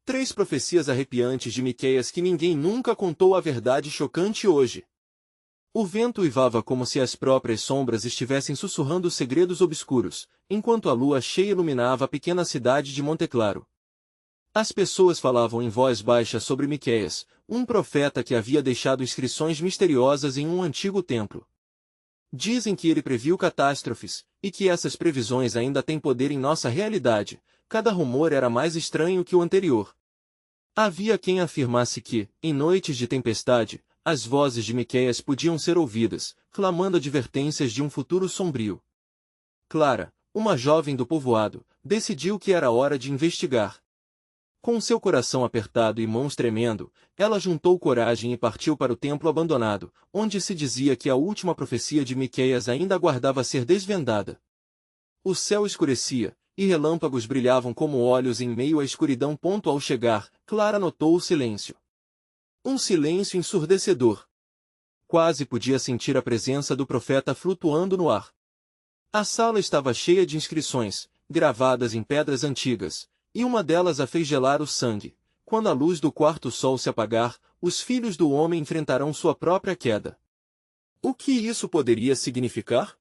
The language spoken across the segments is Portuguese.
3 profecias arrepiantes de Miqueias que ninguém nunca contou a verdade chocante hoje. O vento uivava como se as próprias sombras estivessem sussurrando segredos obscuros, enquanto a lua cheia iluminava a pequena cidade de Monteclaro. As pessoas falavam em voz baixa sobre Miqueias, um profeta que havia deixado inscrições misteriosas em um antigo templo. Dizem que ele previu catástrofes, e que essas previsões ainda têm poder em nossa realidade. Cada rumor era mais estranho que o anterior. Havia quem afirmasse que, em noites de tempestade, as vozes de Miqueias podiam ser ouvidas, clamando advertências de um futuro sombrio. Clara, uma jovem do povoado, decidiu que era hora de investigar. Com seu coração apertado e mãos tremendo, ela juntou coragem e partiu para o templo abandonado, onde se dizia que a última profecia de Miqueias ainda aguardava ser desvendada. O céu escurecia, e relâmpagos brilhavam como olhos em meio à escuridão. Ao chegar, Clara notou o silêncio. Um silêncio ensurdecedor. Quase podia sentir a presença do profeta flutuando no ar. A sala estava cheia de inscrições, gravadas em pedras antigas, e uma delas a fez gelar o sangue. Quando a luz do quarto sol se apagar, os filhos do homem enfrentarão sua própria queda. O que isso poderia significar?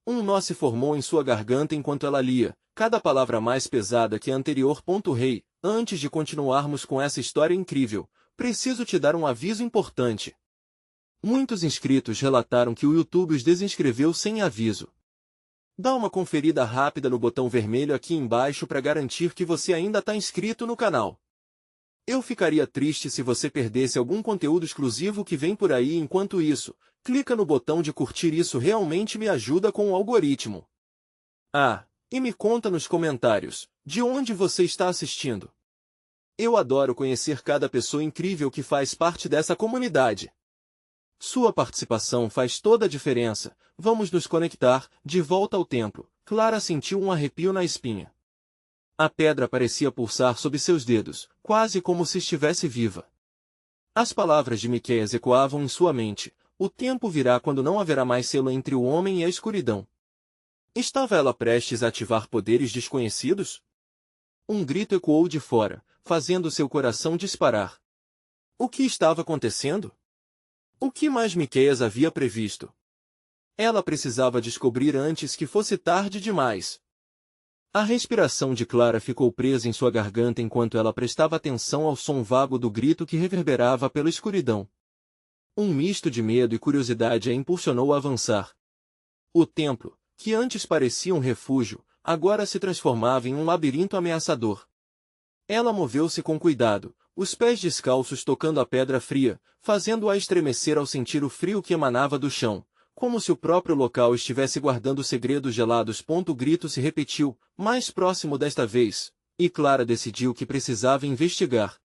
Um nó se formou em sua garganta enquanto ela lia, cada palavra mais pesada que a anterior. Rei, antes de continuarmos com essa história incrível, preciso te dar um aviso importante. Muitos inscritos relataram que o YouTube os desinscreveu sem aviso. Dá uma conferida rápida no botão vermelho aqui embaixo para garantir que você ainda está inscrito no canal. Eu ficaria triste se você perdesse algum conteúdo exclusivo que vem por aí. Enquanto isso, clica no botão de curtir, isso realmente me ajuda com o algoritmo. E me conta nos comentários, de onde você está assistindo. Eu adoro conhecer cada pessoa incrível que faz parte dessa comunidade. Sua participação faz toda a diferença. Vamos nos conectar. De volta ao templo, Clara sentiu um arrepio na espinha. A pedra parecia pulsar sob seus dedos, quase como se estivesse viva. As palavras de Miqueias ecoavam em sua mente. O tempo virá quando não haverá mais selo entre o homem e a escuridão. Estava ela prestes a ativar poderes desconhecidos? Um grito ecoou de fora, fazendo seu coração disparar. O que estava acontecendo? O que mais Miqueias havia previsto? Ela precisava descobrir antes que fosse tarde demais. A respiração de Clara ficou presa em sua garganta enquanto ela prestava atenção ao som vago do grito que reverberava pela escuridão. Um misto de medo e curiosidade a impulsionou a avançar. O templo, que antes parecia um refúgio, agora se transformava em um labirinto ameaçador. Ela moveu-se com cuidado, os pés descalços tocando a pedra fria, fazendo-a estremecer ao sentir o frio que emanava do chão, como se o próprio local estivesse guardando segredos gelados. O grito se repetiu, mais próximo desta vez, e Clara decidiu que precisava investigar.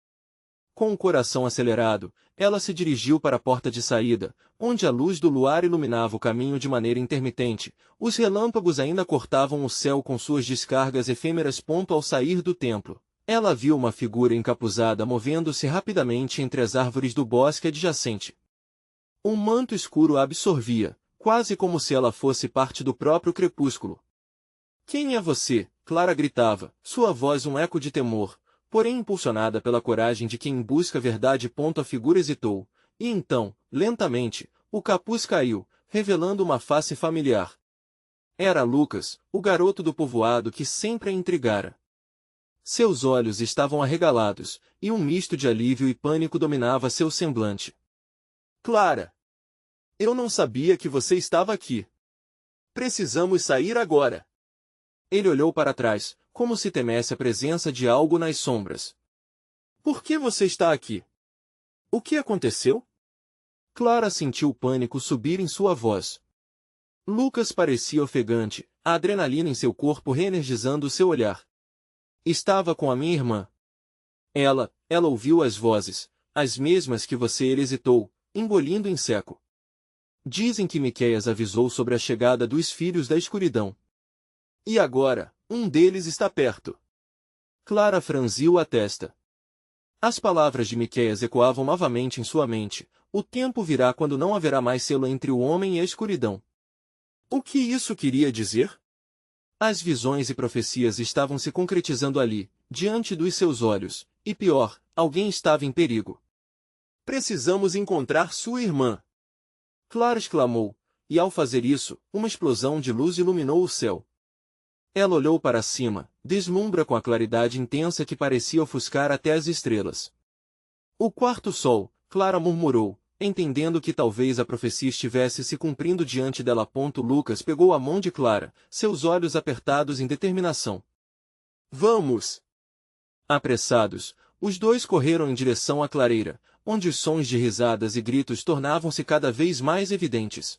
Com o coração acelerado, ela se dirigiu para a porta de saída, onde a luz do luar iluminava o caminho de maneira intermitente. Os relâmpagos ainda cortavam o céu com suas descargas efêmeras. Ao sair do templo, ela viu uma figura encapuzada movendo-se rapidamente entre as árvores do bosque adjacente. Um manto escuro a absorvia, quase como se ela fosse parte do próprio crepúsculo. "Quem é você?" Clara gritava, sua voz um eco de temor, porém impulsionada pela coragem de quem busca a verdade. A figura hesitou, e então, lentamente, o capuz caiu, revelando uma face familiar. Era Lucas, o garoto do povoado que sempre a intrigara. Seus olhos estavam arregalados, e um misto de alívio e pânico dominava seu semblante. "Clara! Eu não sabia que você estava aqui. Precisamos sair agora." Ele olhou para trás, como se temesse a presença de algo nas sombras. "Por que você está aqui? O que aconteceu?" Clara sentiu o pânico subir em sua voz. Lucas parecia ofegante, a adrenalina em seu corpo reenergizando seu olhar. "Estava com a minha irmã." Ela ouviu as vozes, as mesmas que você." Ele hesitou, engolindo em seco. "Dizem que Miqueias avisou sobre a chegada dos filhos da escuridão. E agora, um deles está perto." Clara franziu a testa. As palavras de Miqueias ecoavam novamente em sua mente. O tempo virá quando não haverá mais selo entre o homem e a escuridão. O que isso queria dizer? As visões e profecias estavam se concretizando ali, diante dos seus olhos, e pior, alguém estava em perigo. Precisamos encontrar sua irmã. Clara exclamou, e ao fazer isso, uma explosão de luz iluminou o céu. Ela olhou para cima, deslumbra com a claridade intensa que parecia ofuscar até as estrelas. O quarto sol, Clara murmurou, entendendo que talvez a profecia estivesse se cumprindo diante dela. Lucas pegou a mão de Clara, seus olhos apertados em determinação. Vamos! Apressados, os dois correram em direção à clareira, onde os sons de risadas e gritos tornavam-se cada vez mais evidentes.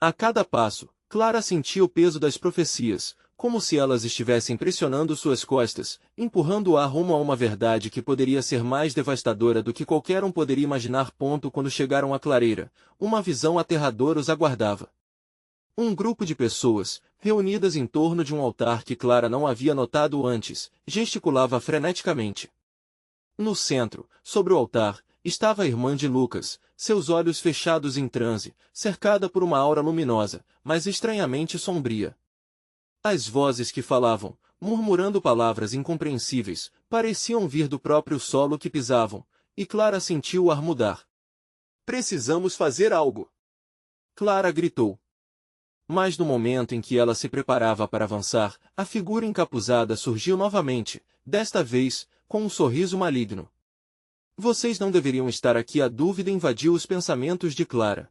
A cada passo, Clara sentia o peso das profecias, como se elas estivessem pressionando suas costas, empurrando-a rumo a uma verdade que poderia ser mais devastadora do que qualquer um poderia imaginar. Quando chegaram à clareira, uma visão aterradora os aguardava. Um grupo de pessoas, reunidas em torno de um altar que Clara não havia notado antes, gesticulava freneticamente. No centro, sobre o altar, estava a irmã de Lucas, seus olhos fechados em transe, cercada por uma aura luminosa, mas estranhamente sombria. As vozes que falavam, murmurando palavras incompreensíveis, pareciam vir do próprio solo que pisavam, e Clara sentiu o ar mudar. Precisamos fazer algo! Clara gritou. Mas no momento em que ela se preparava para avançar, a figura encapuzada surgiu novamente, desta vez, com um sorriso maligno. Vocês não deveriam estar aqui. A dúvida invadiu os pensamentos de Clara.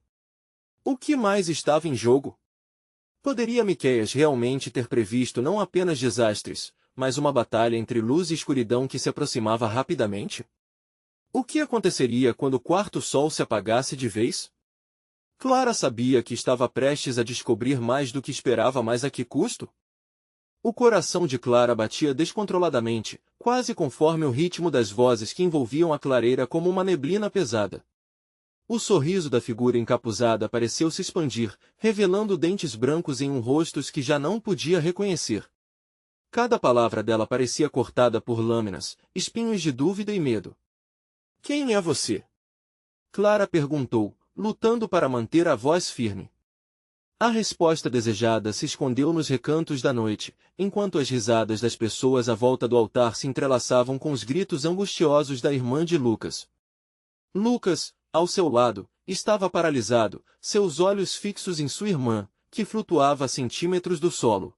O que mais estava em jogo? Poderia Miqueias realmente ter previsto não apenas desastres, mas uma batalha entre luz e escuridão que se aproximava rapidamente? O que aconteceria quando o quarto sol se apagasse de vez? Clara sabia que estava prestes a descobrir mais do que esperava, mas a que custo? O coração de Clara batia descontroladamente, quase conforme o ritmo das vozes que envolviam a clareira como uma neblina pesada. O sorriso da figura encapuzada pareceu se expandir, revelando dentes brancos em um rosto que já não podia reconhecer. Cada palavra dela parecia cortada por lâminas, espinhos de dúvida e medo. Quem é você? Clara perguntou, lutando para manter a voz firme. A resposta desejada se escondeu nos recantos da noite, enquanto as risadas das pessoas à volta do altar se entrelaçavam com os gritos angustiosos da irmã de Lucas. Lucas, ao seu lado, estava paralisado, seus olhos fixos em sua irmã, que flutuava a centímetros do solo.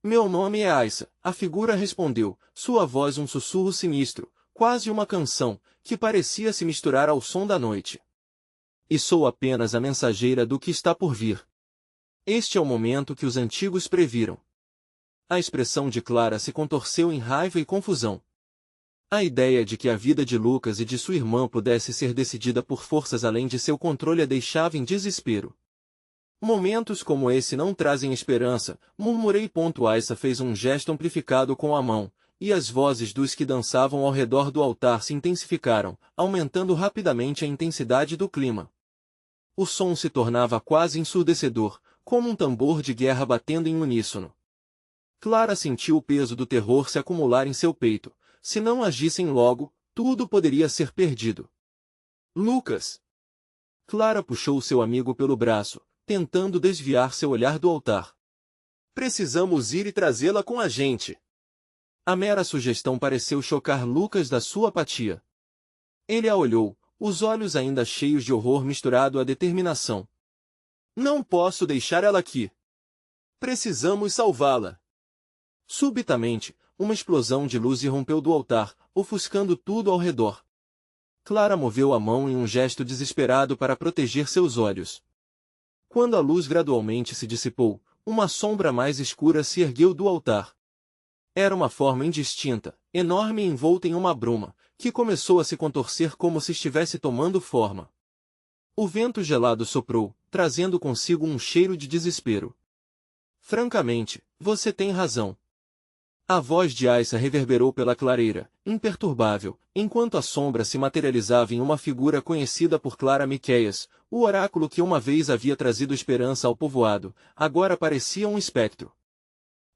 Meu nome é Aissa, a figura respondeu, sua voz um sussurro sinistro, quase uma canção, que parecia se misturar ao som da noite. E sou apenas a mensageira do que está por vir. Este é o momento que os antigos previram. A expressão de Clara se contorceu em raiva e confusão. A ideia de que a vida de Lucas e de sua irmã pudesse ser decidida por forças além de seu controle a deixava em desespero. Momentos como esse não trazem esperança, murmurei. Aissa fez um gesto amplificado com a mão, e as vozes dos que dançavam ao redor do altar se intensificaram, aumentando rapidamente a intensidade do clima. O som se tornava quase ensurdecedor, como um tambor de guerra batendo em uníssono. Clara sentiu o peso do terror se acumular em seu peito. Se não agissem logo, tudo poderia ser perdido. Lucas! Clara puxou seu amigo pelo braço, tentando desviar seu olhar do altar. Precisamos ir e trazê-la com a gente. A mera sugestão pareceu chocar Lucas da sua apatia. Ele a olhou, os olhos ainda cheios de horror misturado à determinação. Não posso deixar ela aqui. Precisamos salvá-la. Subitamente, uma explosão de luz irrompeu do altar, ofuscando tudo ao redor. Clara moveu a mão em um gesto desesperado para proteger seus olhos. Quando a luz gradualmente se dissipou, uma sombra mais escura se ergueu do altar. Era uma forma indistinta, enorme e envolta em uma bruma, que começou a se contorcer como se estivesse tomando forma. O vento gelado soprou, trazendo consigo um cheiro de desespero. Francamente, você tem razão. A voz de Aissa reverberou pela clareira, imperturbável, enquanto a sombra se materializava em uma figura conhecida por Clara. Miqueias, o oráculo que uma vez havia trazido esperança ao povoado, agora parecia um espectro.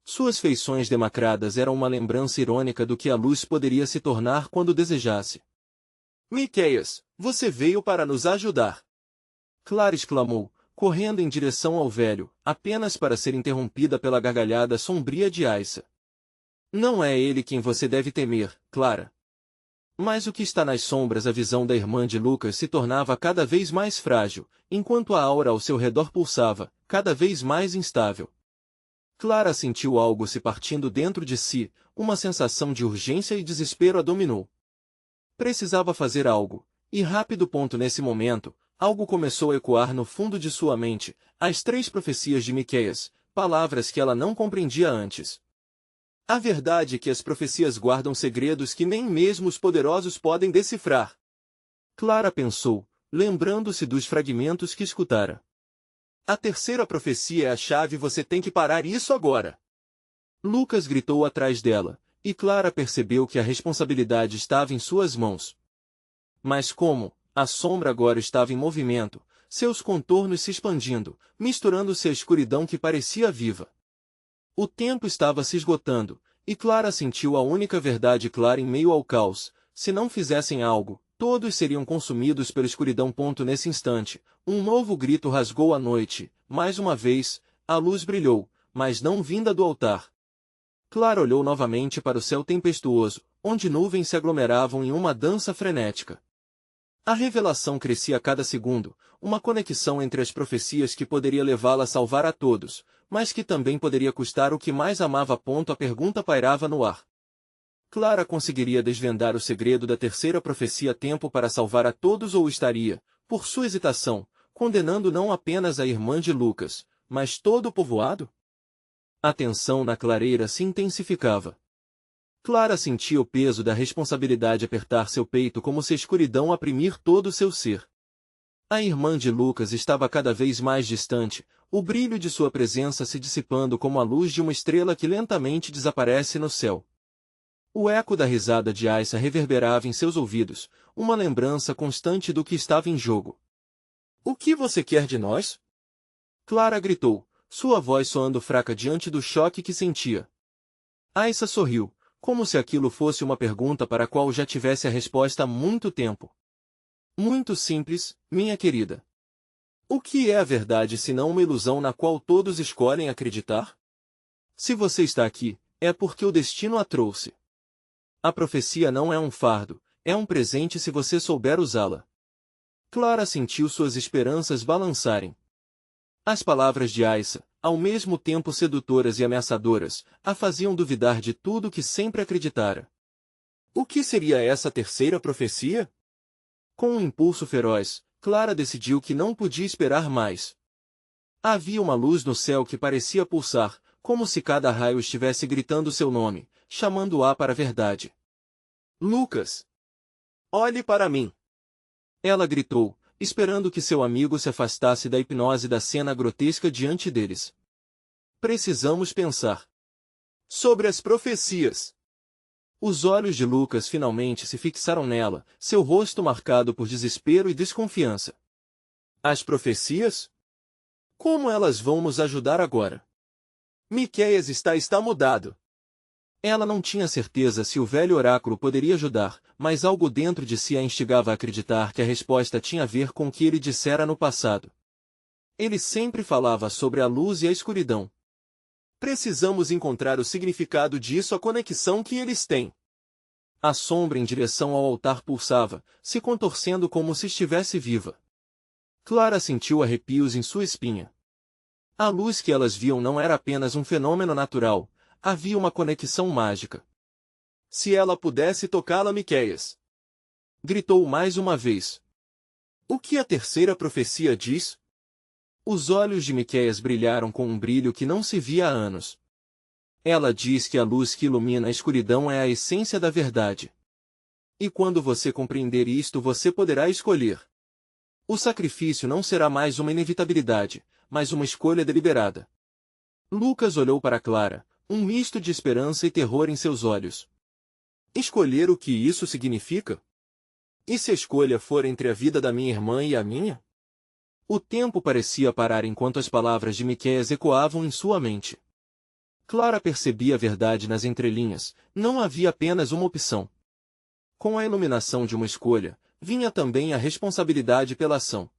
Suas feições demacradas eram uma lembrança irônica do que a luz poderia se tornar quando desejasse. Miqueias, você veio para nos ajudar! Clara exclamou, correndo em direção ao velho, apenas para ser interrompida pela gargalhada sombria de Aissa. Não é ele quem você deve temer, Clara. Mas o que está nas sombras, a visão da irmã de Lucas se tornava cada vez mais frágil, enquanto a aura ao seu redor pulsava, cada vez mais instável. Clara sentiu algo se partindo dentro de si, uma sensação de urgência e desespero a dominou. Precisava fazer algo, e rápido. Nesse momento, algo começou a ecoar no fundo de sua mente, as 3 profecias de Miqueias, palavras que ela não compreendia antes. A verdade é que as profecias guardam segredos que nem mesmo os poderosos podem decifrar. Clara pensou, lembrando-se dos fragmentos que escutara. A terceira profecia é a chave, você tem que parar isso agora. Lucas gritou atrás dela, e Clara percebeu que a responsabilidade estava em suas mãos. Mas como? A sombra agora estava em movimento, seus contornos se expandindo, misturando-se à escuridão que parecia viva. O tempo estava se esgotando, e Clara sentiu a única verdade clara em meio ao caos: se não fizessem algo, todos seriam consumidos pela escuridão. Nesse instante, um novo grito rasgou a noite. Mais uma vez, a luz brilhou, mas não vinda do altar. Clara olhou novamente para o céu tempestuoso, onde nuvens se aglomeravam em uma dança frenética. A revelação crescia a cada segundo, uma conexão entre as profecias que poderia levá-la a salvar a todos, mas que também poderia custar o que mais amava. A pergunta pairava no ar. Clara conseguiria desvendar o segredo da terceira profecia a tempo para salvar a todos, ou estaria, por sua hesitação, condenando não apenas a irmã de Lucas, mas todo o povoado? A tensão na clareira se intensificava. Clara sentia o peso da responsabilidade apertar seu peito como se a escuridão oprimir todo o seu ser. A irmã de Lucas estava cada vez mais distante, o brilho de sua presença se dissipando como a luz de uma estrela que lentamente desaparece no céu. O eco da risada de Aissa reverberava em seus ouvidos, uma lembrança constante do que estava em jogo. "O que você quer de nós?" Clara gritou, sua voz soando fraca diante do choque que sentia. Aissa sorriu, como se aquilo fosse uma pergunta para a qual já tivesse a resposta há muito tempo. "Muito simples, minha querida. O que é a verdade senão uma ilusão na qual todos escolhem acreditar? Se você está aqui, é porque o destino a trouxe. A profecia não é um fardo, é um presente se você souber usá-la." Clara sentiu suas esperanças balançarem. As palavras de Aissa, ao mesmo tempo sedutoras e ameaçadoras, a faziam duvidar de tudo que sempre acreditara. O que seria essa terceira profecia? Com um impulso feroz, Clara decidiu que não podia esperar mais. Havia uma luz no céu que parecia pulsar, como se cada raio estivesse gritando seu nome, chamando-a para a verdade. "Lucas! Olhe para mim!" Ela gritou, esperando que seu amigo se afastasse da hipnose da cena grotesca diante deles. "Precisamos pensar sobre as profecias." Os olhos de Lucas finalmente se fixaram nela, seu rosto marcado por desespero e desconfiança. "As profecias? Como elas vão nos ajudar agora? Miqueias está mudado." Ela não tinha certeza se o velho oráculo poderia ajudar, mas algo dentro de si a instigava a acreditar que a resposta tinha a ver com o que ele dissera no passado. Ele sempre falava sobre a luz e a escuridão. "Precisamos encontrar o significado disso, a conexão que eles têm." A sombra em direção ao altar pulsava, se contorcendo como se estivesse viva. Clara sentiu arrepios em sua espinha. A luz que elas viam não era apenas um fenômeno natural, havia uma conexão mágica. "Se ela pudesse tocá-la, Miqueias!" gritou mais uma vez. "O que a terceira profecia diz?" Os olhos de Miqueias brilharam com um brilho que não se via há anos. "Ela diz que a luz que ilumina a escuridão é a essência da verdade. E quando você compreender isto, você poderá escolher. O sacrifício não será mais uma inevitabilidade, mas uma escolha deliberada." Lucas olhou para Clara, um misto de esperança e terror em seus olhos. "Escolher o que isso significa? E se a escolha for entre a vida da minha irmã e a minha?" O tempo parecia parar enquanto as palavras de Miqueias ecoavam em sua mente. Clara percebia a verdade nas entrelinhas, não havia apenas uma opção. Com a iluminação de uma escolha, vinha também a responsabilidade pela ação.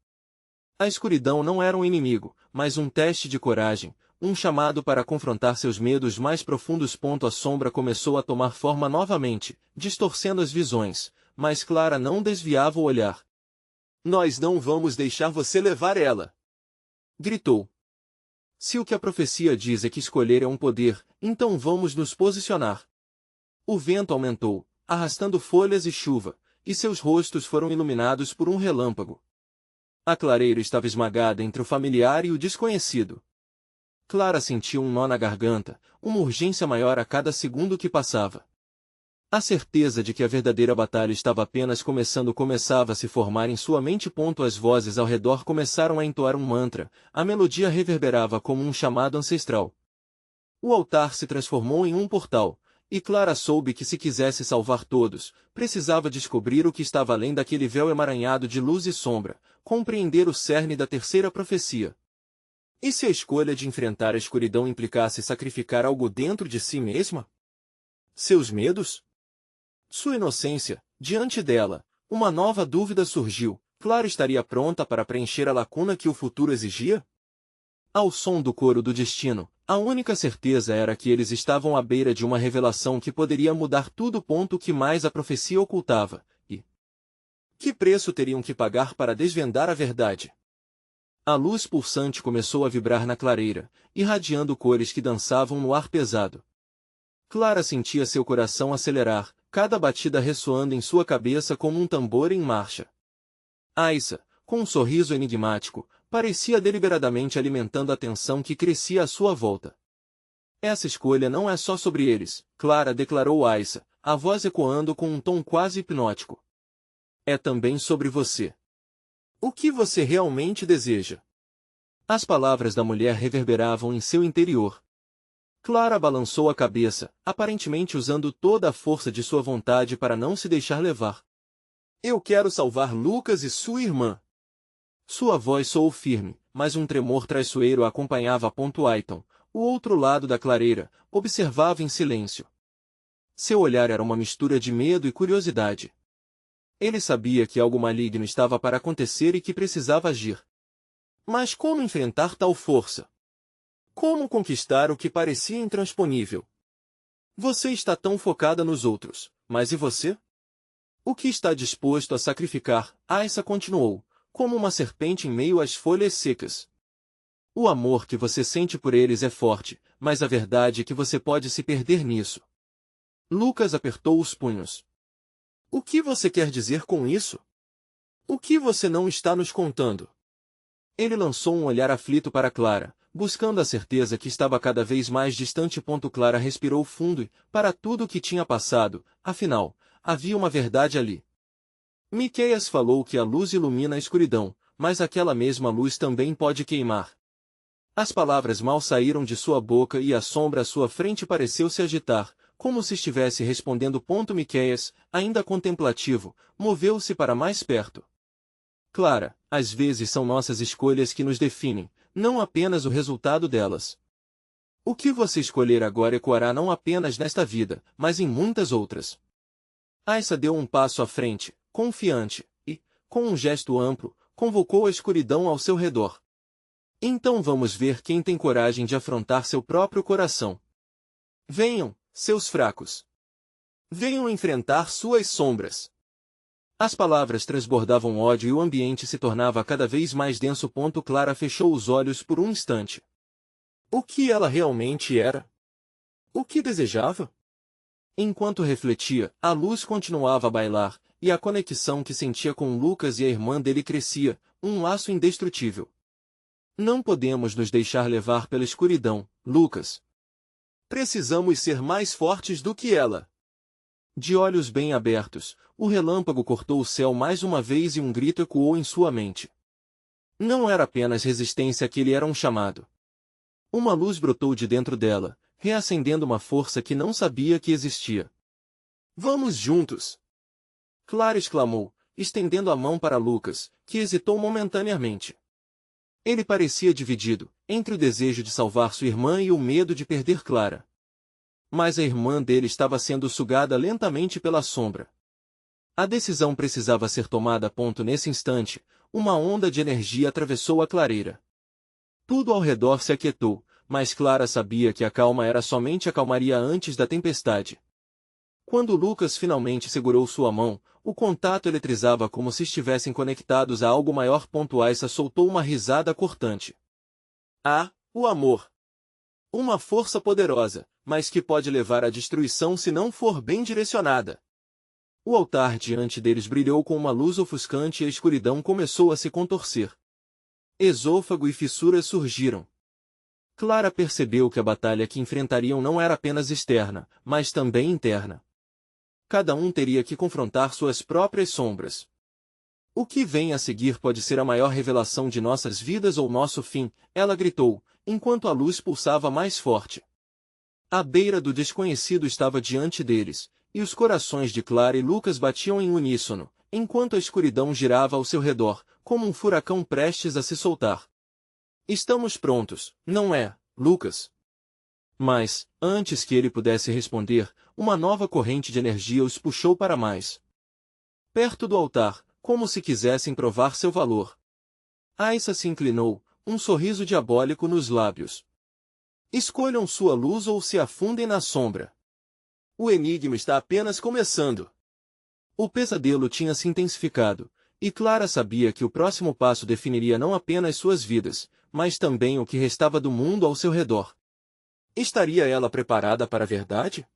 A escuridão não era um inimigo, mas um teste de coragem, um chamado para confrontar seus medos mais profundos. A sombra começou a tomar forma novamente, distorcendo as visões, mas Clara não desviava o olhar. Nós não vamos deixar você levar ela! Gritou. Se o que a profecia diz é que escolher é um poder, então vamos nos posicionar. O vento aumentou, arrastando folhas e chuva, e seus rostos foram iluminados por um relâmpago. A clareira estava esmagada entre o familiar e o desconhecido. Clara sentiu um nó na garganta, uma urgência maior a cada segundo que passava. A certeza de que a verdadeira batalha estava apenas começava a se formar em sua mente. As vozes ao redor começaram a entoar um mantra, a melodia reverberava como um chamado ancestral. O altar se transformou em um portal, e Clara soube que se quisesse salvar todos, precisava descobrir o que estava além daquele véu emaranhado de luz e sombra, compreender o cerne da terceira profecia. E se a escolha de enfrentar a escuridão implicasse sacrificar algo dentro de si mesma? Seus medos? Sua inocência? Diante dela, uma nova dúvida surgiu. Clara estaria pronta para preencher a lacuna que o futuro exigia? Ao som do coro do destino, a única certeza era que eles estavam à beira de uma revelação que poderia mudar tudo. O que mais a profecia ocultava, e que preço teriam que pagar para desvendar a verdade? A luz pulsante começou a vibrar na clareira, irradiando cores que dançavam no ar pesado. Clara sentia seu coração acelerar, cada batida ressoando em sua cabeça como um tambor em marcha. Aissa, com um sorriso enigmático, parecia deliberadamente alimentando a tensão que crescia à sua volta. Essa escolha não é só sobre eles, Clara declarou Aissa, a voz ecoando com um tom quase hipnótico. É também sobre você. O que você realmente deseja? As palavras da mulher reverberavam em seu interior. Clara balançou a cabeça, aparentemente usando toda a força de sua vontade para não se deixar levar. Eu quero salvar Lucas e sua irmã. Sua voz soou firme, mas um tremor traiçoeiro a acompanhava. Aiton, o outro lado da clareira, observava em silêncio. Seu olhar era uma mistura de medo e curiosidade. Ele sabia que algo maligno estava para acontecer e que precisava agir. Mas como enfrentar tal força? Como conquistar o que parecia intransponível? Você está tão focada nos outros, mas e você? O que está disposto a sacrificar? Aissa continuou, como uma serpente em meio às folhas secas. O amor que você sente por eles é forte, mas a verdade é que você pode se perder nisso. Lucas apertou os punhos. O que você quer dizer com isso? O que você não está nos contando? Ele lançou um olhar aflito para Clara, buscando a certeza que estava cada vez mais distante. Clara respirou fundo e, para tudo o que tinha passado, afinal, havia uma verdade ali. Miqueias falou que a luz ilumina a escuridão, mas aquela mesma luz também pode queimar. As palavras mal saíram de sua boca e a sombra à sua frente pareceu se agitar, como se estivesse respondendo. Miqueias, ainda contemplativo, moveu-se para mais perto. Clara, às vezes são nossas escolhas que nos definem, não apenas o resultado delas. O que você escolher agora ecoará não apenas nesta vida, mas em muitas outras. Aissa deu um passo à frente, confiante, e, com um gesto amplo, convocou a escuridão ao seu redor. Então vamos ver quem tem coragem de afrontar seu próprio coração. Venham, seus fracos. Venham enfrentar suas sombras. As palavras transbordavam ódio e o ambiente se tornava cada vez mais denso. Clara fechou os olhos por um instante. O que ela realmente era? O que desejava? Enquanto refletia, a luz continuava a bailar, e a conexão que sentia com Lucas e a irmã dele crescia, um laço indestrutível. Não podemos nos deixar levar pela escuridão, Lucas. Precisamos ser mais fortes do que ela. De olhos bem abertos, o relâmpago cortou o céu mais uma vez e um grito ecoou em sua mente. Não era apenas resistência, aquele era um chamado. Uma luz brotou de dentro dela, reacendendo uma força que não sabia que existia. Vamos juntos! Clara exclamou, estendendo a mão para Lucas, que hesitou momentaneamente. Ele parecia dividido, entre o desejo de salvar sua irmã e o medo de perder Clara. Mas a irmã dele estava sendo sugada lentamente pela sombra. A decisão precisava ser tomada. Nesse instante, uma onda de energia atravessou a clareira. Tudo ao redor se aquietou, mas Clara sabia que a calma era somente a calmaria antes da tempestade. Quando Lucas finalmente segurou sua mão, O contato eletrizava como se estivessem conectados a algo maior. Aissa soltou uma risada cortante. Ah, o amor! Uma força poderosa, mas que pode levar à destruição se não for bem direcionada. O altar diante deles brilhou com uma luz ofuscante e a escuridão começou a se contorcer. Esôfago e fissuras surgiram. Clara percebeu que a batalha que enfrentariam não era apenas externa, mas também interna. Cada um teria que confrontar suas próprias sombras. O que vem a seguir pode ser a maior revelação de nossas vidas ou nosso fim, ela gritou, enquanto a luz pulsava mais forte. A beira do desconhecido estava diante deles, e os corações de Clara e Lucas batiam em uníssono, enquanto a escuridão girava ao seu redor, como um furacão prestes a se soltar. Estamos prontos, não é, Lucas? Mas, antes que ele pudesse responder, uma nova corrente de energia os puxou para mais perto do altar, como se quisessem provar seu valor. Aissa se inclinou, um sorriso diabólico nos lábios. Escolham sua luz ou se afundem na sombra. O enigma está apenas começando. O pesadelo tinha se intensificado, e Clara sabia que o próximo passo definiria não apenas suas vidas, mas também o que restava do mundo ao seu redor. Estaria ela preparada para a verdade?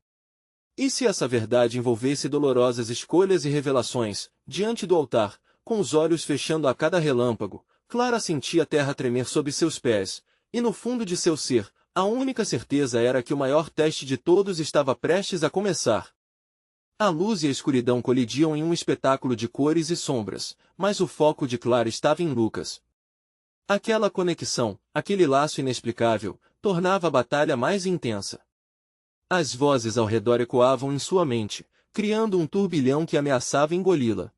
E se essa verdade envolvesse dolorosas escolhas e revelações, diante do altar, com os olhos fechando a cada relâmpago, Clara sentia a terra tremer sob seus pés, e no fundo de seu ser, a única certeza era que o maior teste de todos estava prestes a começar. A luz e a escuridão colidiam em um espetáculo de cores e sombras, mas o foco de Clara estava em Lucas. Aquela conexão, aquele laço inexplicável, tornava a batalha mais intensa. As vozes ao redor ecoavam em sua mente, criando um turbilhão que ameaçava engoli-la.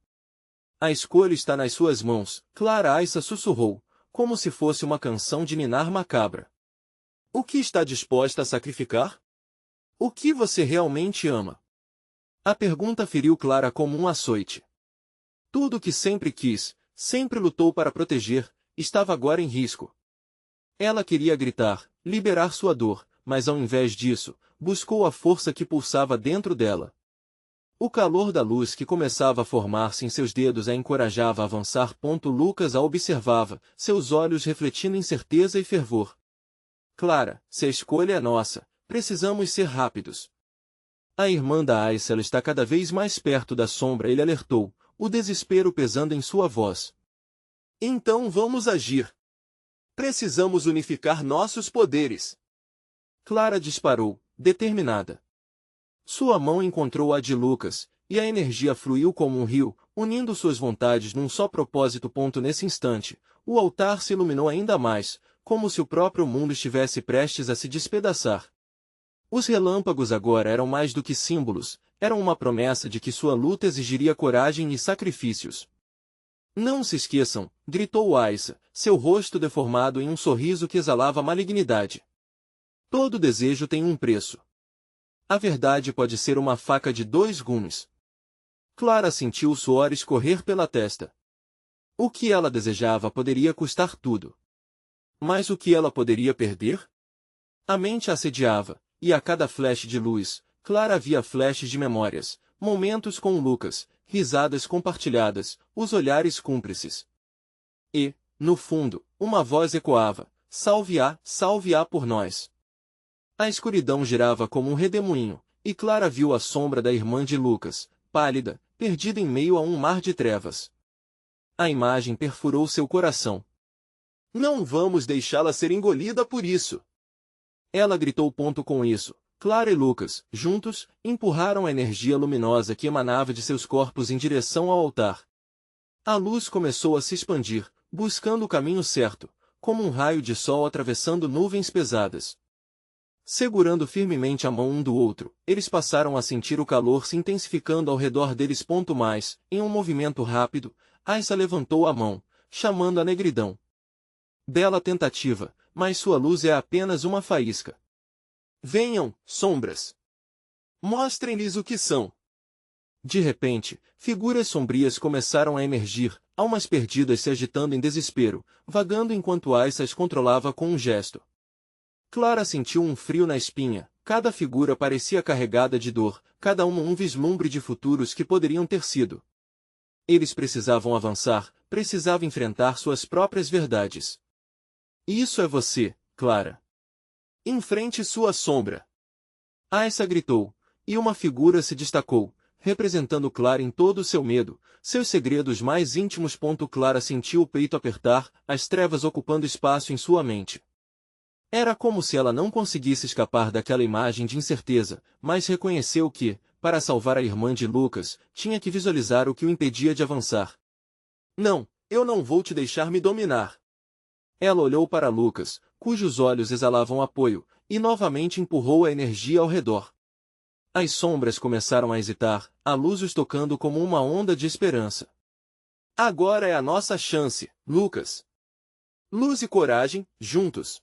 A escolha está nas suas mãos, Clara Aissa sussurrou, como se fosse uma canção de ninar macabra. O que está disposta a sacrificar? O que você realmente ama? A pergunta feriu Clara como um açoite. Tudo o que sempre quis, sempre lutou para proteger, estava agora em risco. Ela queria gritar, liberar sua dor, mas ao invés disso, buscou a força que pulsava dentro dela. O calor da luz que começava a formar-se em seus dedos a encorajava a avançar. Lucas a observava, seus olhos refletindo incerteza e fervor. Clara, se a escolha é nossa, precisamos ser rápidos. A irmã da Aissa está cada vez mais perto da sombra, ele alertou, o desespero pesando em sua voz. Então vamos agir. Precisamos unificar nossos poderes. Clara disparou, determinada. Sua mão encontrou a de Lucas, e a energia fluiu como um rio, unindo suas vontades num só propósito. Nesse instante, o altar se iluminou ainda mais, como se o próprio mundo estivesse prestes a se despedaçar. Os relâmpagos agora eram mais do que símbolos, eram uma promessa de que sua luta exigiria coragem e sacrifícios. Não se esqueçam, gritou Aissa, seu rosto deformado em um sorriso que exalava malignidade. Todo desejo tem um preço. A verdade pode ser uma faca de 2 gumes. Clara sentiu o suor escorrer pela testa. O que ela desejava poderia custar tudo. Mas o que ela poderia perder? A mente a assediava, e a cada flash de luz, Clara via flashes de memórias, momentos com Lucas, risadas compartilhadas, os olhares cúmplices. E, no fundo, uma voz ecoava, salve-a por nós. A escuridão girava como um redemoinho, e Clara viu a sombra da irmã de Lucas, pálida, perdida em meio a um mar de trevas. A imagem perfurou seu coração. Não vamos deixá-la ser engolida por isso. Ela gritou. Com isso, Clara e Lucas, juntos, empurraram a energia luminosa que emanava de seus corpos em direção ao altar. A luz começou a se expandir, buscando o caminho certo, como um raio de sol atravessando nuvens pesadas. Segurando firmemente a mão um do outro, eles passaram a sentir o calor se intensificando ao redor deles. Mais, em um movimento rápido, Aissa levantou a mão, chamando a negridão. Bela tentativa, mas sua luz é apenas uma faísca. Venham, sombras. Mostrem-lhes o que são. De repente, figuras sombrias começaram a emergir, almas perdidas se agitando em desespero, vagando enquanto Aissa as controlava com um gesto. Clara sentiu um frio na espinha, cada figura parecia carregada de dor, cada uma um vislumbre de futuros que poderiam ter sido. Eles precisavam avançar, precisavam enfrentar suas próprias verdades. Isso é você, Clara. Enfrente sua sombra. Aissa gritou, e uma figura se destacou, representando Clara em todo o seu medo, seus segredos mais íntimos. Clara sentiu o peito apertar, as trevas ocupando espaço em sua mente. Era como se ela não conseguisse escapar daquela imagem de incerteza, mas reconheceu que, para salvar a irmã de Lucas, tinha que visualizar o que o impedia de avançar. Não, eu não vou te deixar me dominar. Ela olhou para Lucas, cujos olhos exalavam apoio, e novamente empurrou a energia ao redor. As sombras começaram a hesitar, a luz os tocando como uma onda de esperança. Agora é a nossa chance, Lucas. Luz e coragem, juntos.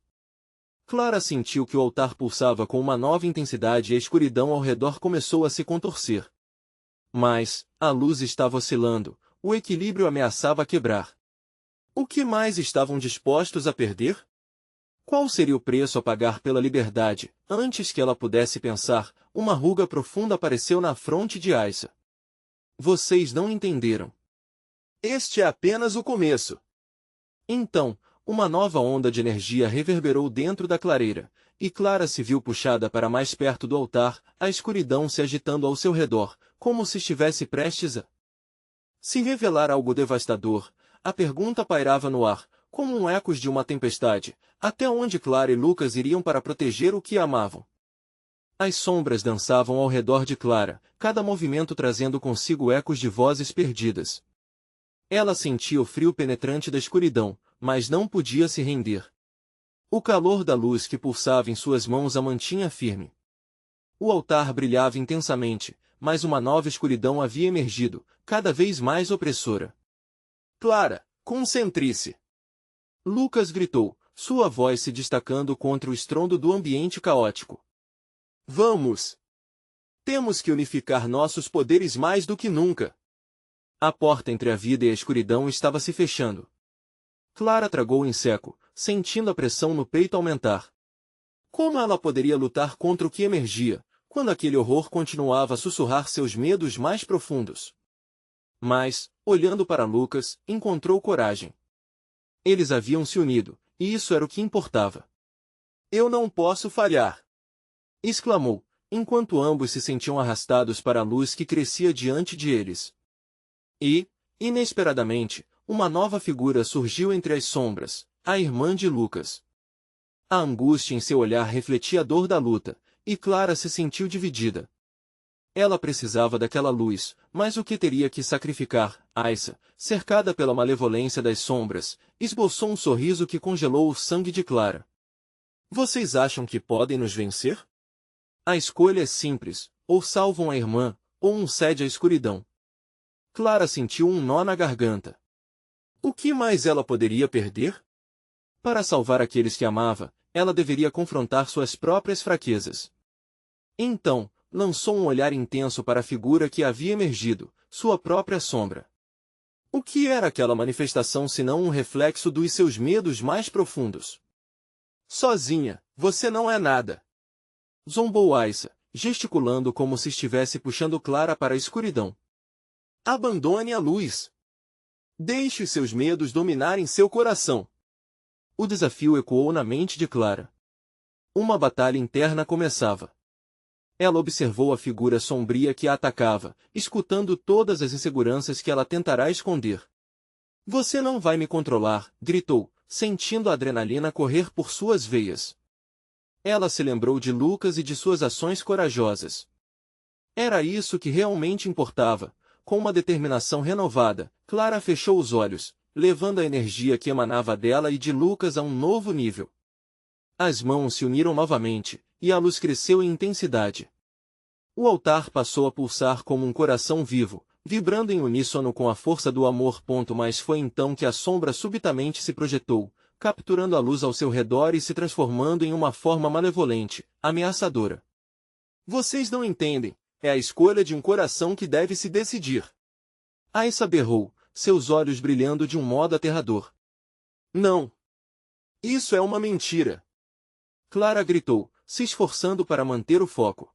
Clara sentiu que o altar pulsava com uma nova intensidade e a escuridão ao redor começou a se contorcer. Mas, a luz estava oscilando, o equilíbrio ameaçava quebrar. O que mais estavam dispostos a perder? Qual seria o preço a pagar pela liberdade? Antes que ela pudesse pensar, uma ruga profunda apareceu na fronte de Aissa. Vocês não entenderam. Este é apenas o começo. Então, uma nova onda de energia reverberou dentro da clareira, e Clara se viu puxada para mais perto do altar, a escuridão se agitando ao seu redor, como se estivesse prestes a se revelar algo devastador. A pergunta pairava no ar, como um eco de uma tempestade, até onde Clara e Lucas iriam para proteger o que amavam. As sombras dançavam ao redor de Clara, cada movimento trazendo consigo ecos de vozes perdidas. Ela sentia o frio penetrante da escuridão, mas não podia se render. O calor da luz que pulsava em suas mãos a mantinha firme. O altar brilhava intensamente, mas uma nova escuridão havia emergido, cada vez mais opressora. Clara, concentre-se! Lucas gritou, sua voz se destacando contra o estrondo do ambiente caótico. Vamos! Temos que unificar nossos poderes mais do que nunca. A porta entre a vida e a escuridão estava se fechando. Clara tragou em seco, sentindo a pressão no peito aumentar. Como ela poderia lutar contra o que emergia, quando aquele horror continuava a sussurrar seus medos mais profundos? Mas, olhando para Lucas, encontrou coragem. Eles haviam se unido, e isso era o que importava. Eu não posso falhar! Exclamou, enquanto ambos se sentiam arrastados para a luz que crescia diante de eles. E, inesperadamente, uma nova figura surgiu entre as sombras, a irmã de Lucas. A angústia em seu olhar refletia a dor da luta, e Clara se sentiu dividida. Ela precisava daquela luz, mas o que teria que sacrificar? Aissa, cercada pela malevolência das sombras, esboçou um sorriso que congelou o sangue de Clara. Vocês acham que podem nos vencer? A escolha é simples, ou salvam a irmã, ou um cede à escuridão. Clara sentiu um nó na garganta. O que mais ela poderia perder? Para salvar aqueles que amava, ela deveria confrontar suas próprias fraquezas. Então, lançou um olhar intenso para a figura que havia emergido, sua própria sombra. O que era aquela manifestação senão um reflexo dos seus medos mais profundos? Sozinha, você não é nada. Zombou Aissa, gesticulando como se estivesse puxando Clara para a escuridão. Abandone a luz. Deixe os seus medos dominarem seu coração. O desafio ecoou na mente de Clara. Uma batalha interna começava. Ela observou a figura sombria que a atacava, escutando todas as inseguranças que ela tentará esconder. Você não vai me controlar, gritou, sentindo a adrenalina correr por suas veias. Ela se lembrou de Lucas e de suas ações corajosas. Era isso que realmente importava. Com uma determinação renovada, Clara fechou os olhos, levando a energia que emanava dela e de Lucas a um novo nível. As mãos se uniram novamente, e a luz cresceu em intensidade. O altar passou a pulsar como um coração vivo, vibrando em uníssono com a força do amor. Mas foi então que a sombra subitamente se projetou, capturando a luz ao seu redor e se transformando em uma forma malevolente, ameaçadora. Vocês não entendem, é a escolha de um coração que deve se decidir. Aissa berrou, seus olhos brilhando de um modo aterrador. Não! Isso é uma mentira! Clara gritou, se esforçando para manter o foco.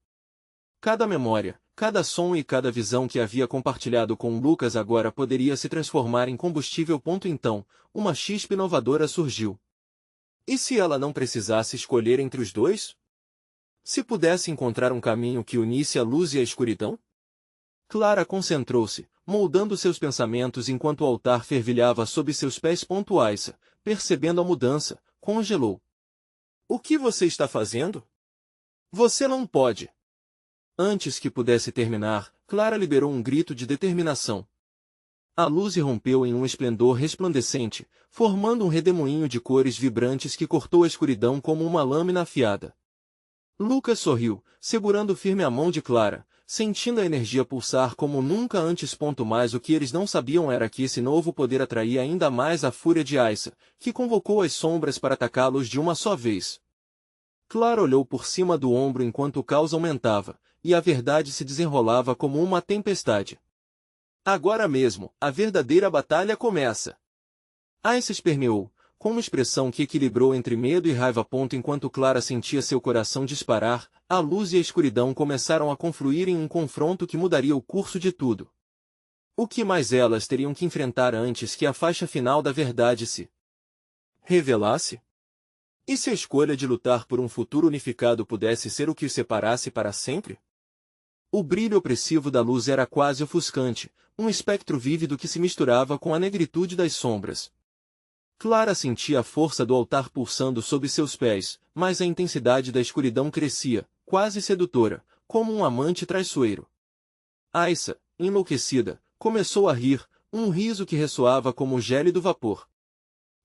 Cada memória, Cada som e cada visão que havia compartilhado com Lucas agora poderia se transformar em combustível. Então, uma chispa inovadora surgiu. E se ela não precisasse escolher entre os dois? Se pudesse encontrar um caminho que unisse a luz e a escuridão? Clara concentrou-se, moldando seus pensamentos enquanto o altar fervilhava sob seus pés. Aissa, percebendo a mudança, congelou. O que você está fazendo? Você não pode. Antes que pudesse terminar, Clara liberou um grito de determinação. A luz irrompeu em um esplendor resplandecente, formando um redemoinho de cores vibrantes que cortou a escuridão como uma lâmina afiada. Lucas sorriu, segurando firme a mão de Clara, sentindo a energia pulsar como nunca antes. Mas o que eles não sabiam era que esse novo poder atraía ainda mais a fúria de Aissa, que convocou as sombras para atacá-los de uma só vez. Clara olhou por cima do ombro enquanto o caos aumentava, e a verdade se desenrolava como uma tempestade. Agora mesmo, a verdadeira batalha começa. Aissa esperneou, com uma expressão que equilibrou entre medo e raiva. Enquanto Clara sentia seu coração disparar, a luz e a escuridão começaram a confluir em um confronto que mudaria o curso de tudo. O que mais elas teriam que enfrentar antes que a faixa final da verdade se revelasse? E se a escolha de lutar por um futuro unificado pudesse ser o que os separasse para sempre? O brilho opressivo da luz era quase ofuscante, um espectro vívido que se misturava com a negritude das sombras. Clara sentia a força do altar pulsando sob seus pés, mas a intensidade da escuridão crescia, quase sedutora, como um amante traiçoeiro. Aissa, enlouquecida, começou a rir, um riso que ressoava como gélido vapor.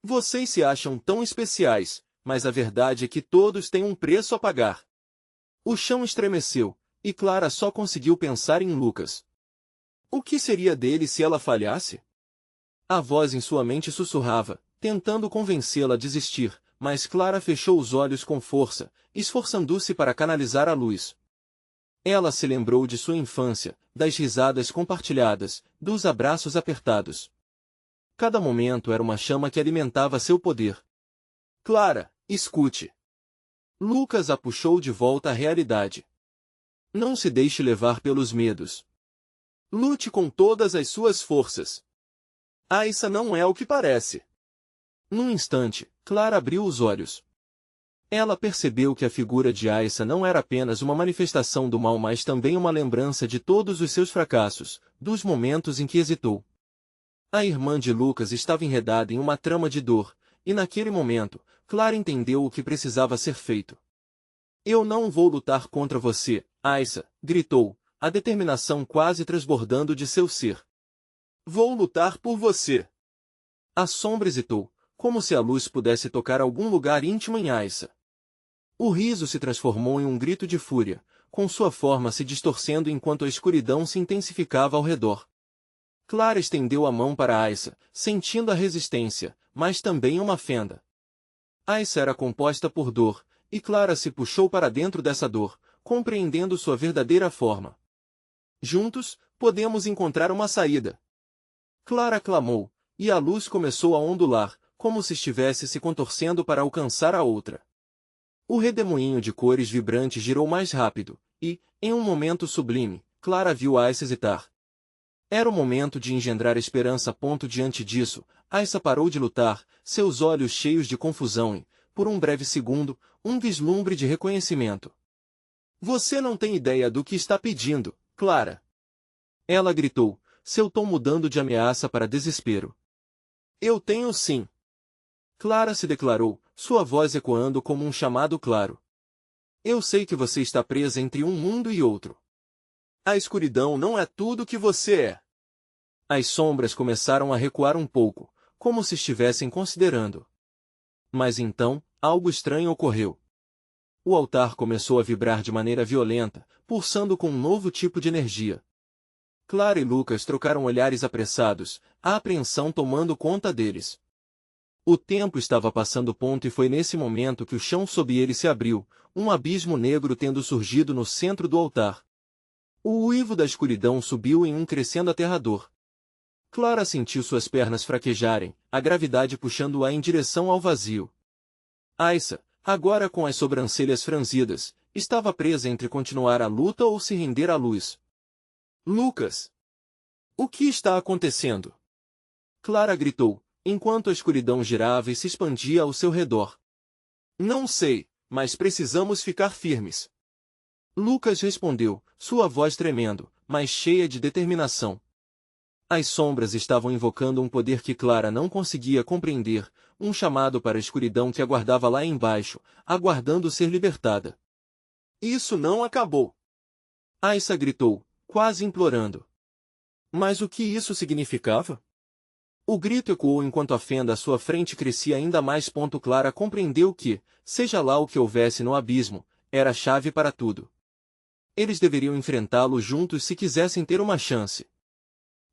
Vocês se acham tão especiais, mas a verdade é que todos têm um preço a pagar. O chão estremeceu, e Clara só conseguiu pensar em Lucas. O que seria dele se ela falhasse? A voz em sua mente sussurrava, tentando convencê-la a desistir, mas Clara fechou os olhos com força, esforçando-se para canalizar a luz. Ela se lembrou de sua infância, das risadas compartilhadas, dos abraços apertados. Cada momento era uma chama que alimentava seu poder. Clara, escute. Lucas a puxou de volta à realidade. Não se deixe levar pelos medos. Lute com todas as suas forças. Aissa não é o que parece. Num instante, Clara abriu os olhos. Ela percebeu que a figura de Aissa não era apenas uma manifestação do mal, mas também uma lembrança de todos os seus fracassos, dos momentos em que hesitou. A irmã de Lucas estava enredada em uma trama de dor, e naquele momento, Clara entendeu o que precisava ser feito. Eu não vou lutar contra você, Aissa, gritou, a determinação quase transbordando de seu ser. Vou lutar por você. A sombra hesitou, como se a luz pudesse tocar algum lugar íntimo em Aissa. O riso se transformou em um grito de fúria, com sua forma se distorcendo enquanto a escuridão se intensificava ao redor. Clara estendeu a mão para Aissa, sentindo a resistência, mas também uma fenda. Aissa era composta por dor, e Clara se puxou para dentro dessa dor, compreendendo sua verdadeira forma. Juntos, podemos encontrar uma saída. Clara clamou, e a luz começou a ondular, como se estivesse se contorcendo para alcançar a outra. O redemoinho de cores vibrantes girou mais rápido, e, em um momento sublime, Clara viu Aissa hesitar. Era o momento de engendrar esperança. Diante disso, Aissa parou de lutar, seus olhos cheios de confusão e, por um breve segundo, um vislumbre de reconhecimento. Você não tem ideia do que está pedindo, Clara. Ela gritou, seu tom mudando de ameaça para desespero. Eu tenho sim. Clara se declarou, sua voz ecoando como um chamado claro. Eu sei que você está presa entre um mundo e outro. A escuridão não é tudo que você é. As sombras começaram a recuar um pouco, como se estivessem considerando. Mas então, algo estranho ocorreu. O altar começou a vibrar de maneira violenta, pulsando com um novo tipo de energia. Clara e Lucas trocaram olhares apressados, a apreensão tomando conta deles. O tempo estava passando. E foi nesse momento que o chão sob ele se abriu, um abismo negro tendo surgido no centro do altar. O uivo da escuridão subiu em um crescendo aterrador. Clara sentiu suas pernas fraquejarem, a gravidade puxando-a em direção ao vazio. Aissa, agora com as sobrancelhas franzidas, estava presa entre continuar a luta ou se render à luz. Lucas! O que está acontecendo? Clara gritou, enquanto a escuridão girava e se expandia ao seu redor. Não sei, mas precisamos ficar firmes. Lucas respondeu, sua voz tremendo, mas cheia de determinação. As sombras estavam invocando um poder que Clara não conseguia compreender, um chamado para a escuridão que aguardava lá embaixo, aguardando ser libertada. Isso não acabou! Aissa gritou, quase implorando. Mas o que isso significava? O grito ecoou enquanto a fenda à sua frente crescia ainda mais. Clara compreendeu que, seja lá o que houvesse no abismo, era a chave para tudo. Eles deveriam enfrentá-lo juntos se quisessem ter uma chance.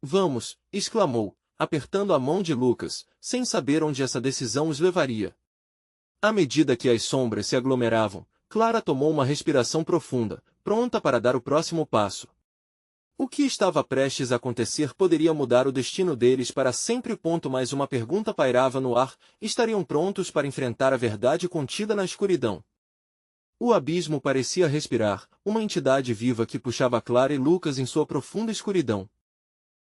Vamos, exclamou, apertando a mão de Lucas, sem saber onde essa decisão os levaria. À medida que as sombras se aglomeravam, Clara tomou uma respiração profunda, pronta para dar o próximo passo. O que estava prestes a acontecer poderia mudar o destino deles para sempre. Mais uma pergunta pairava no ar, estariam prontos para enfrentar a verdade contida na escuridão. O abismo parecia respirar, uma entidade viva que puxava Clara e Lucas em sua profunda escuridão.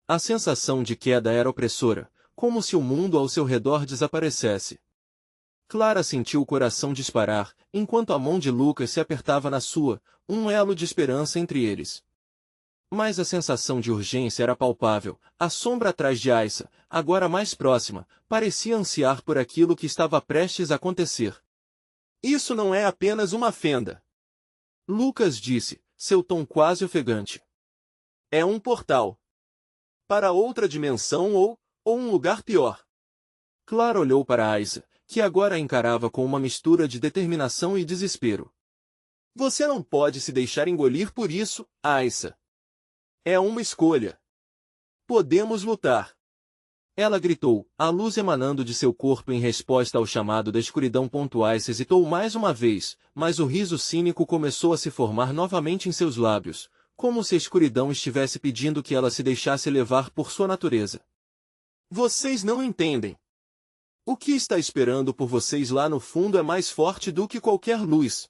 A sensação de queda era opressora, como se o mundo ao seu redor desaparecesse. Clara sentiu o coração disparar, enquanto a mão de Lucas se apertava na sua, um elo de esperança entre eles. Mas a sensação de urgência era palpável, a sombra atrás de Aissa, agora mais próxima, parecia ansiar por aquilo que estava prestes a acontecer. Isso não é apenas uma fenda. Lucas disse, seu tom quase ofegante. É um portal. Para outra dimensão ou um lugar pior. Clara olhou para Aissa, que agora a encarava com uma mistura de determinação e desespero. Você não pode se deixar engolir por isso, Aissa. É uma escolha. Podemos lutar. Ela gritou, a luz emanando de seu corpo em resposta ao chamado da escuridão. Aissa hesitou mais uma vez, mas o riso cínico começou a se formar novamente em seus lábios, como se a escuridão estivesse pedindo que ela se deixasse levar por sua natureza. Vocês não entendem. O que está esperando por vocês lá no fundo é mais forte do que qualquer luz.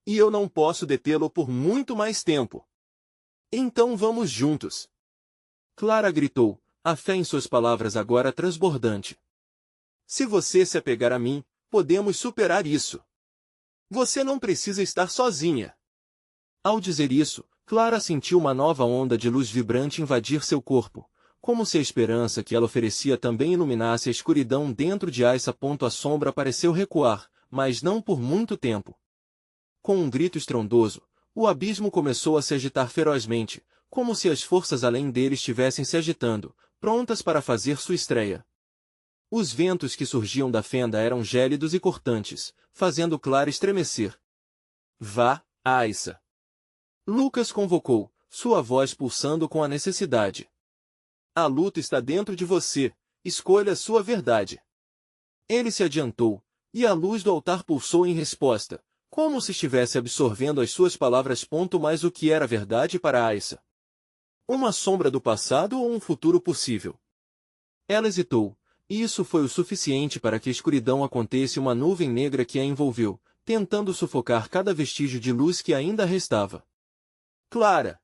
E eu não posso detê-lo por muito mais tempo. Então vamos juntos. Clara gritou, a fé em suas palavras agora transbordante. Se você se apegar a mim, podemos superar isso. Você não precisa estar sozinha. Ao dizer isso, Clara sentiu uma nova onda de luz vibrante invadir seu corpo, como se a esperança que ela oferecia também iluminasse a escuridão dentro de Aissa. A sombra pareceu recuar, mas não por muito tempo. Com um grito estrondoso, o abismo começou a se agitar ferozmente, como se as forças além dele estivessem se agitando, prontas para fazer sua estreia. Os ventos que surgiam da fenda eram gélidos e cortantes, fazendo Clara estremecer. Vá, Aissa! Lucas convocou, sua voz pulsando com a necessidade. A luta está dentro de você, escolha sua verdade. Ele se adiantou, e a luz do altar pulsou em resposta, como se estivesse absorvendo as suas palavras. Mas o que era verdade para Aissa? Uma sombra do passado ou um futuro possível? Ela hesitou, e isso foi o suficiente para que a escuridão acontecesse uma nuvem negra que a envolveu, tentando sufocar cada vestígio de luz que ainda restava. Clara!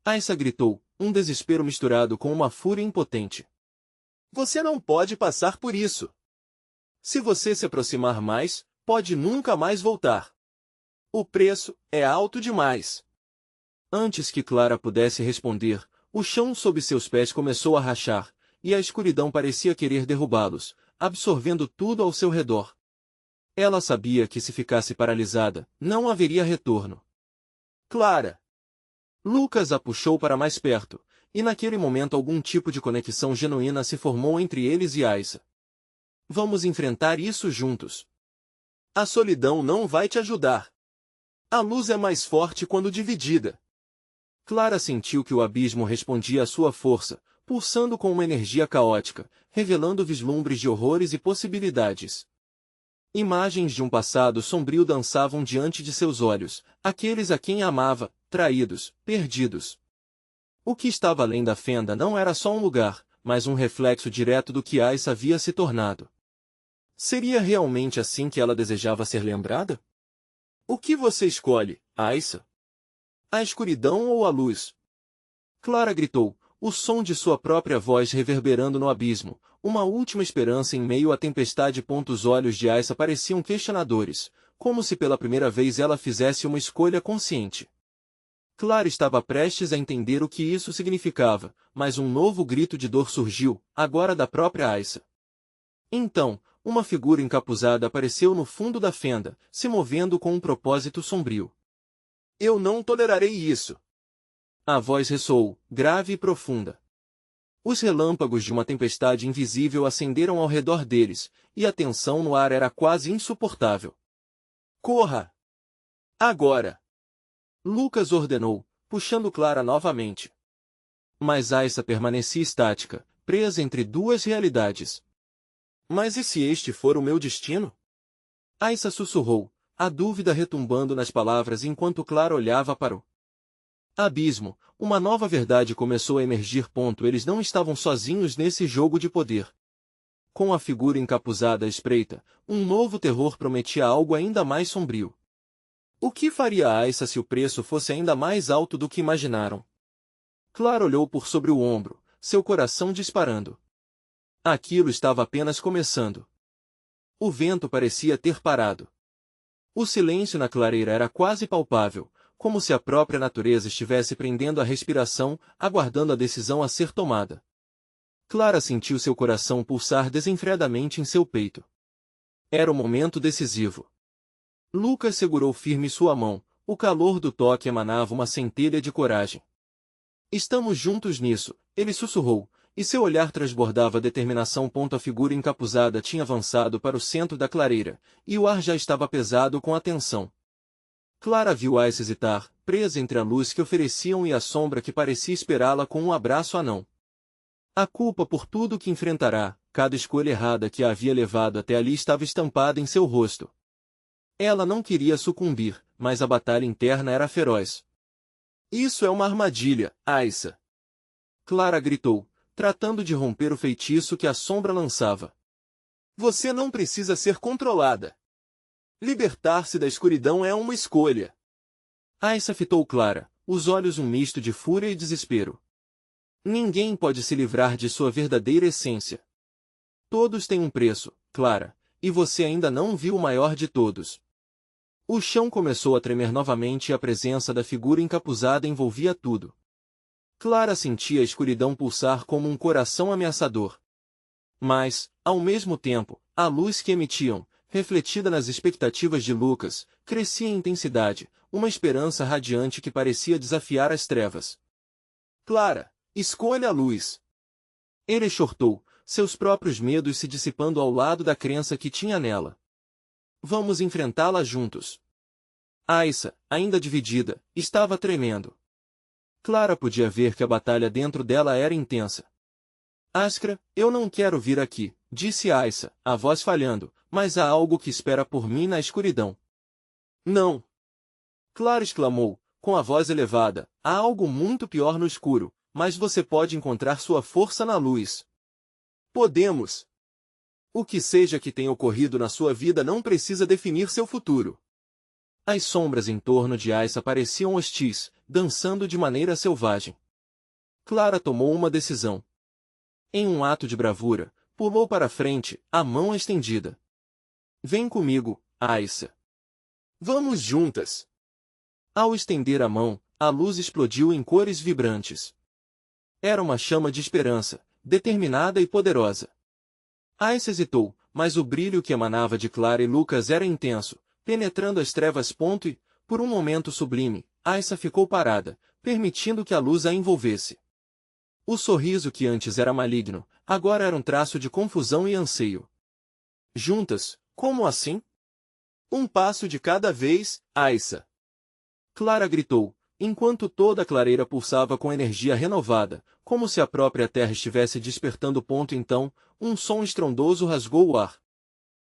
Aissa gritou, um desespero misturado com uma fúria impotente. Você não pode passar por isso. Se você se aproximar mais, pode nunca mais voltar. O preço é alto demais. Antes que Clara pudesse responder, o chão sob seus pés começou a rachar, e a escuridão parecia querer derrubá-los, absorvendo tudo ao seu redor. Ela sabia que se ficasse paralisada, não haveria retorno. Clara! Lucas a puxou para mais perto, e naquele momento algum tipo de conexão genuína se formou entre eles e Aissa. Vamos enfrentar isso juntos. A solidão não vai te ajudar. A luz é mais forte quando dividida. Clara sentiu que o abismo respondia à sua força, pulsando com uma energia caótica, revelando vislumbres de horrores e possibilidades. Imagens de um passado sombrio dançavam diante de seus olhos, aqueles a quem amava, traídos, perdidos. O que estava além da fenda não era só um lugar, mas um reflexo direto do que Aissa havia se tornado. Seria realmente assim que ela desejava ser lembrada? O que você escolhe, Aissa? A escuridão ou a luz? Clara gritou, o som de sua própria voz reverberando no abismo, uma última esperança em meio à tempestade. Os olhos de Aissa pareciam questionadores, como se pela primeira vez ela fizesse uma escolha consciente. Clara estava prestes a entender o que isso significava, mas um novo grito de dor surgiu, agora da própria Aissa. Então, uma figura encapuzada apareceu no fundo da fenda, se movendo com um propósito sombrio. Eu não tolerarei isso! A voz ressoou, grave e profunda. Os relâmpagos de uma tempestade invisível acenderam ao redor deles, e a tensão no ar era quase insuportável. Corra! Agora! Lucas ordenou, puxando Clara novamente. Mas Aissa permanecia estática, presa entre duas realidades. Mas e se este for o meu destino? Aissa sussurrou, a dúvida retumbando nas palavras enquanto Clara olhava para o abismo. Uma nova verdade começou a emergir. Eles não estavam sozinhos nesse jogo de poder. Com a figura encapuzada à espreita, um novo terror prometia algo ainda mais sombrio. O que faria a Aissa se o preço fosse ainda mais alto do que imaginaram? Clara olhou por sobre o ombro, seu coração disparando. Aquilo estava apenas começando. O vento parecia ter parado. O silêncio na clareira era quase palpável, como se a própria natureza estivesse prendendo a respiração, aguardando a decisão a ser tomada. Clara sentiu seu coração pulsar desenfreadamente em seu peito. Era o momento decisivo. Lucas segurou firme sua mão, o calor do toque emanava uma centelha de coragem. Estamos juntos nisso, ele sussurrou, e seu olhar transbordava determinação. A figura encapuzada tinha avançado para o centro da clareira, e o ar já estava pesado com a tensão. Clara viu Aissa hesitar, presa entre a luz que ofereciam e a sombra que parecia esperá-la com um abraço anão. A culpa por tudo que enfrentará, cada escolha errada que a havia levado até ali estava estampada em seu rosto. Ela não queria sucumbir, mas a batalha interna era feroz. Isso é uma armadilha, Aissa! Clara gritou, tratando de romper o feitiço que a sombra lançava. Você não precisa ser controlada. Libertar-se da escuridão é uma escolha. Aissa fitou Clara, os olhos um misto de fúria e desespero. Ninguém pode se livrar de sua verdadeira essência. Todos têm um preço, Clara, e você ainda não viu o maior de todos. O chão começou a tremer novamente e a presença da figura encapuzada envolvia tudo. Clara sentia a escuridão pulsar como um coração ameaçador. Mas, ao mesmo tempo, a luz que emitiam, refletida nas expectativas de Lucas, crescia em intensidade, uma esperança radiante que parecia desafiar as trevas. Clara, escolha a luz! Ele exortou, seus próprios medos se dissipando ao lado da crença que tinha nela. Vamos enfrentá-la juntos. Aissa, ainda dividida, estava tremendo. Clara podia ver que a batalha dentro dela era intensa. Askra, eu não quero vir aqui, disse Aissa, a voz falhando, mas há algo que espera por mim na escuridão. Não! Clara exclamou, com a voz elevada, há algo muito pior no escuro, mas você pode encontrar sua força na luz. Podemos! O que seja que tenha ocorrido na sua vida não precisa definir seu futuro. As sombras em torno de Aissa pareciam hostis, dançando de maneira selvagem. Clara tomou uma decisão. Em um ato de bravura, pulou para a frente, a mão estendida. Vem comigo, Aissa. Vamos juntas. Ao estender a mão, a luz explodiu em cores vibrantes. Era uma chama de esperança, determinada e poderosa. Aissa hesitou, mas o brilho que emanava de Clara e Lucas era intenso, penetrando as trevas. E, por um momento sublime, Aissa ficou parada, permitindo que a luz a envolvesse. O sorriso que antes era maligno, agora era um traço de confusão e anseio. Juntas, como assim? Um passo de cada vez, Aissa! Clara gritou, enquanto toda a clareira pulsava com energia renovada, como se a própria terra estivesse despertando. Então, um som estrondoso rasgou o ar.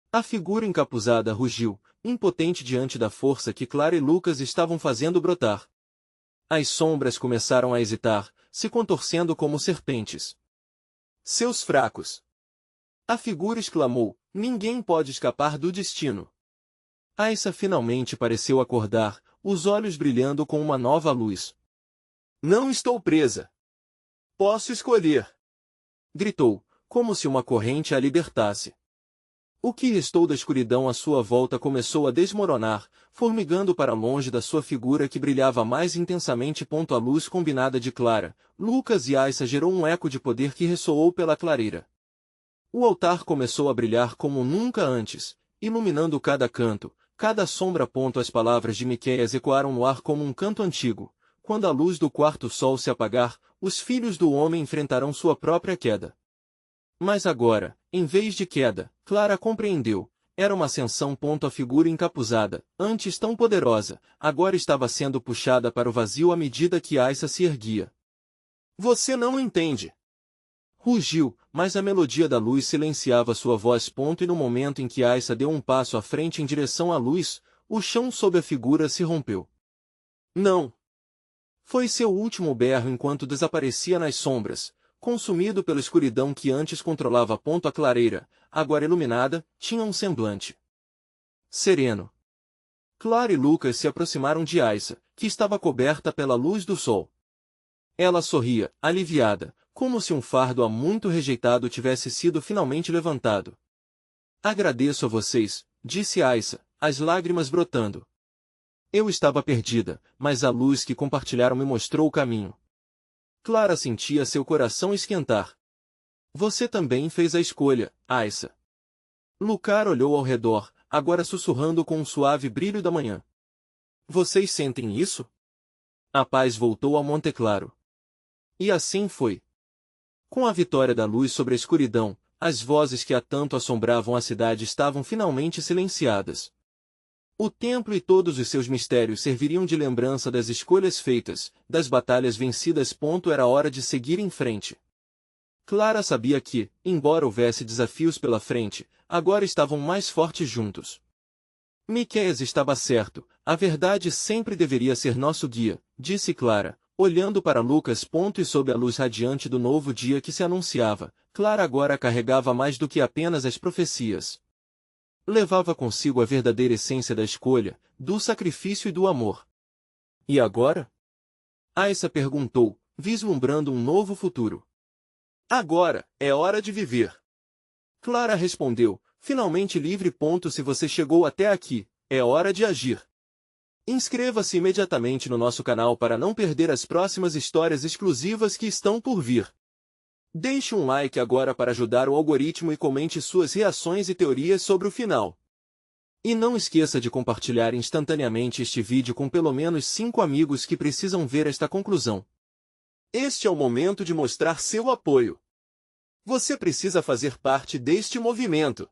A figura encapuzada rugiu, impotente diante da força que Clara e Lucas estavam fazendo brotar. As sombras começaram a hesitar, se contorcendo como serpentes. Seus fracos! A figura exclamou, ninguém pode escapar do destino. Aissa finalmente pareceu acordar, os olhos brilhando com uma nova luz. Não estou presa! posso escolher! Gritou, como se uma corrente a libertasse. O que restou da escuridão à sua volta começou a desmoronar, formigando para longe da sua figura que brilhava mais intensamente. A luz combinada de Clara, Lucas e Aissa gerou um eco de poder que ressoou pela clareira. O altar começou a brilhar como nunca antes, iluminando cada canto, cada sombra. As palavras de Miqueias ecoaram no ar como um canto antigo. Quando a luz do quarto sol se apagar, os filhos do homem enfrentarão sua própria queda. Mas agora, em vez de queda, Clara compreendeu. Era uma ascensão. A figura encapuzada, antes tão poderosa, agora estava sendo puxada para o vazio à medida que Aissa se erguia. Você não entende! Rugiu, mas a melodia da luz silenciava sua voz. E no momento em que Aissa deu um passo à frente em direção à luz, o chão sob a figura se rompeu. Não! Foi seu último berro enquanto desaparecia nas sombras, consumido pela escuridão que antes controlava. A clareira, agora iluminada, tinha um semblante sereno. Clara e Lucas se aproximaram de Aissa, que estava coberta pela luz do sol. Ela sorria, aliviada, como se um fardo há muito rejeitado tivesse sido finalmente levantado. Agradeço a vocês, disse Aissa, as lágrimas brotando. Eu estava perdida, mas a luz que compartilharam me mostrou o caminho. Clara sentia seu coração esquentar. Você também fez a escolha, Aissa. Lucar olhou ao redor, agora sussurrando com um suave brilho da manhã. Vocês sentem isso? A paz voltou a Monte Claro. E assim foi. Com a vitória da luz sobre a escuridão, as vozes que há tanto assombravam a cidade estavam finalmente silenciadas. O templo e todos os seus mistérios serviriam de lembrança das escolhas feitas, das batalhas vencidas. Era hora de seguir em frente. Clara sabia que, embora houvesse desafios pela frente, agora estavam mais fortes juntos. Miqueias estava certo, a verdade sempre deveria ser nosso guia, disse Clara, olhando para Lucas. E sob a luz radiante do novo dia que se anunciava, Clara agora carregava mais do que apenas as profecias. Levava consigo a verdadeira essência da escolha, do sacrifício e do amor. E agora? Aissa perguntou, vislumbrando um novo futuro. Agora, é hora de viver. Clara respondeu, finalmente livre. Se você chegou até aqui, é hora de agir. Inscreva-se imediatamente no nosso canal para não perder as próximas histórias exclusivas que estão por vir. Deixe um like agora para ajudar o algoritmo e comente suas reações e teorias sobre o final. E não esqueça de compartilhar instantaneamente este vídeo com pelo menos 5 amigos que precisam ver esta conclusão. Este é o momento de mostrar seu apoio. Você precisa fazer parte deste movimento.